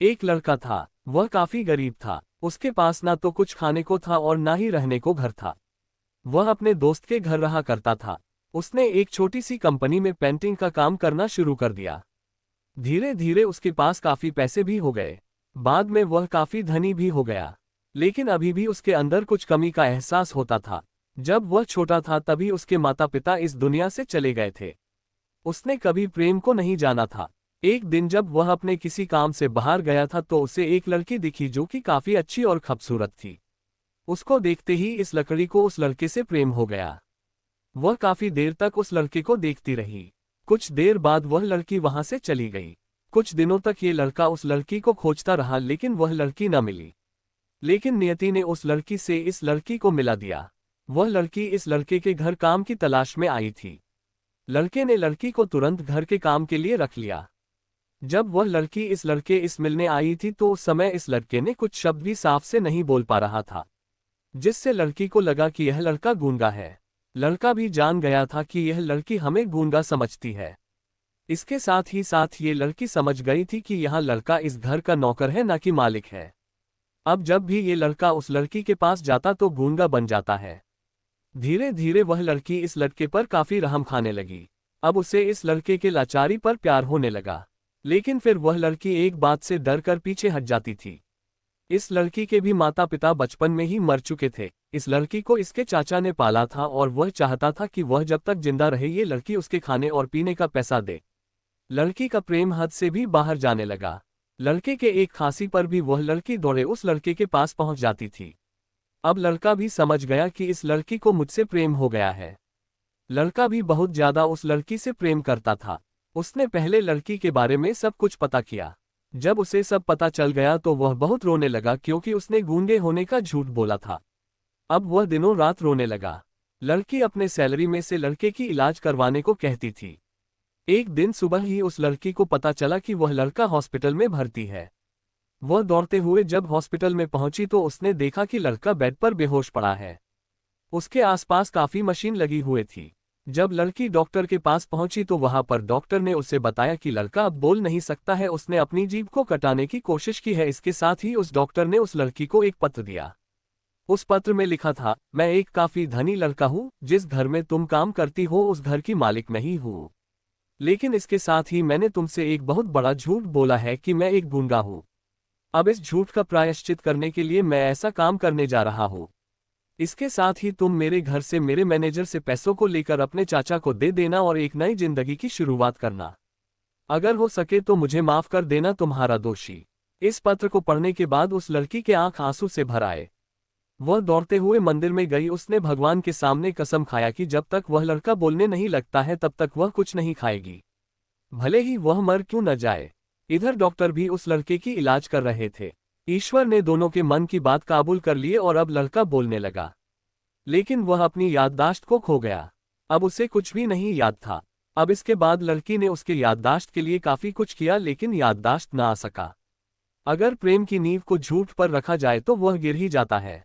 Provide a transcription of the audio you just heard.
एक लड़का था। वह काफी गरीब था। उसके पास ना तो कुछ खाने को था और ना ही रहने को घर था। वह अपने दोस्त के घर रहा करता था। उसने एक छोटी सी कंपनी में पेंटिंग का काम करना शुरू कर दिया। धीरे धीरे उसके पास काफी पैसे भी हो गए। बाद में वह काफी धनी भी हो गया। लेकिन अभी भी उसके अंदर कुछ कमी का एहसास होता था। जब वह छोटा था तभी उसके माता पिता इस दुनिया से चले गए थे। उसने कभी प्रेम को नहीं जाना था। एक दिन जब वह अपने किसी काम से बाहर गया था तो उसे एक लड़की दिखी जो कि काफी अच्छी और खूबसूरत थी। उसको देखते ही इस लड़की को उस लड़के से प्रेम हो गया। वह काफी देर तक उस लड़के को देखती रही। कुछ देर बाद वह लड़की वहां से चली गई। कुछ दिनों तक ये लड़का उस लड़की को खोजता रहा लेकिन वह लड़की न मिली। लेकिन नियति ने उस लड़की से इस लड़की को मिला दिया। वह लड़की इस लड़के के घर काम की तलाश में आई थी। लड़के ने लड़की को तुरंत घर के काम के लिए रख लिया। जब वह लड़की इस लड़के इस मिलने आई थी तो उस समय इस लड़के ने कुछ शब्द भी साफ से नहीं बोल पा रहा था, जिससे लड़की को लगा कि यह लड़का गूंगा है। लड़का भी जान गया था कि यह लड़की हमें गूंगा समझती है। इसके साथ ही साथ ये लड़की समझ गई थी कि यह लड़का इस घर का नौकर है, न कि मालिक है। अब जब भी ये लड़का उस लड़की के पास जाता तो गूंगा बन जाता है। धीरे धीरे वह लड़की इस लड़के पर काफी रहम खाने लगी। अब उसे इस लड़के के लाचारी पर प्यार होने लगा। लेकिन फिर वह लड़की एक बात से डर कर पीछे हट जाती थी। इस लड़की के भी माता पिता बचपन में ही मर चुके थे। इस लड़की को इसके चाचा ने पाला था और वह चाहता था कि वह जब तक जिंदा रहे ये लड़की उसके खाने और पीने का पैसा दे। लड़की का प्रेम हद से भी बाहर जाने लगा। लड़के के एक खांसी पर भी वह लड़की दौड़े उस लड़के के पास पहुंच जाती थी। अब लड़का भी समझ गया कि इस लड़की को मुझसे प्रेम हो गया है। लड़का भी बहुत ज्यादा उस लड़की से प्रेम करता था। उसने पहले लड़की के बारे में सब कुछ पता किया। जब उसे सब पता चल गया तो वह बहुत रोने लगा क्योंकि उसने गूंगे होने का झूठ बोला था। अब वह दिनों रात रोने लगा। लड़की अपने सैलरी में से लड़के की इलाज करवाने को कहती थी। एक दिन सुबह ही उस लड़की को पता चला कि वह लड़का हॉस्पिटल में भर्ती है। वह दौड़ते हुए जब हॉस्पिटल में पहुंची तो उसने देखा कि लड़का बेड पर बेहोश पड़ा है। उसके आसपास काफी मशीन लगी हुई थी। जब लड़की डॉक्टर के पास पहुंची तो वहां पर डॉक्टर ने उसे बताया कि लड़का अब बोल नहीं सकता है, उसने अपनी जीभ को कटाने की कोशिश की है। इसके साथ ही उस डॉक्टर ने उस लड़की को एक पत्र दिया। उस पत्र में लिखा था, मैं एक काफी धनी लड़का हूँ, जिस घर में तुम काम करती हो उस घर की मालिक मैं ही हूँ। लेकिन इसके साथ ही मैंने तुमसे एक बहुत बड़ा झूठ बोला है कि मैं एक गूंगा हूँ। अब इस झूठ का प्रायश्चित करने के लिए मैं ऐसा काम करने जा रहा हूँ। इसके साथ ही तुम मेरे घर से मेरे मैनेजर से पैसों को लेकर अपने चाचा को दे देना और एक नई जिंदगी की शुरुआत करना। अगर हो सके तो मुझे माफ कर देना, तुम्हारा दोषी। इस पत्र को पढ़ने के बाद उस लड़की के आंख आंसू से भर आए। वह दौड़ते हुए मंदिर में गई। उसने भगवान के सामने कसम खाया कि जब तक वह लड़का बोलने नहीं लगता है तब तक वह कुछ नहीं खाएगी, भले ही वह मर क्यों न जाए। इधर डॉक्टर भी उस लड़के की इलाज कर रहे थे। ईश्वर ने दोनों के मन की बात काबूल कर लिए और अब लड़का बोलने लगा। लेकिन वह अपनी याददाश्त को खो गया। अब उसे कुछ भी नहीं याद था। अब इसके बाद लड़की ने उसके याददाश्त के लिए काफी कुछ किया लेकिन याददाश्त ना आ सका। अगर प्रेम की नींव को झूठ पर रखा जाए तो वह गिर ही जाता है।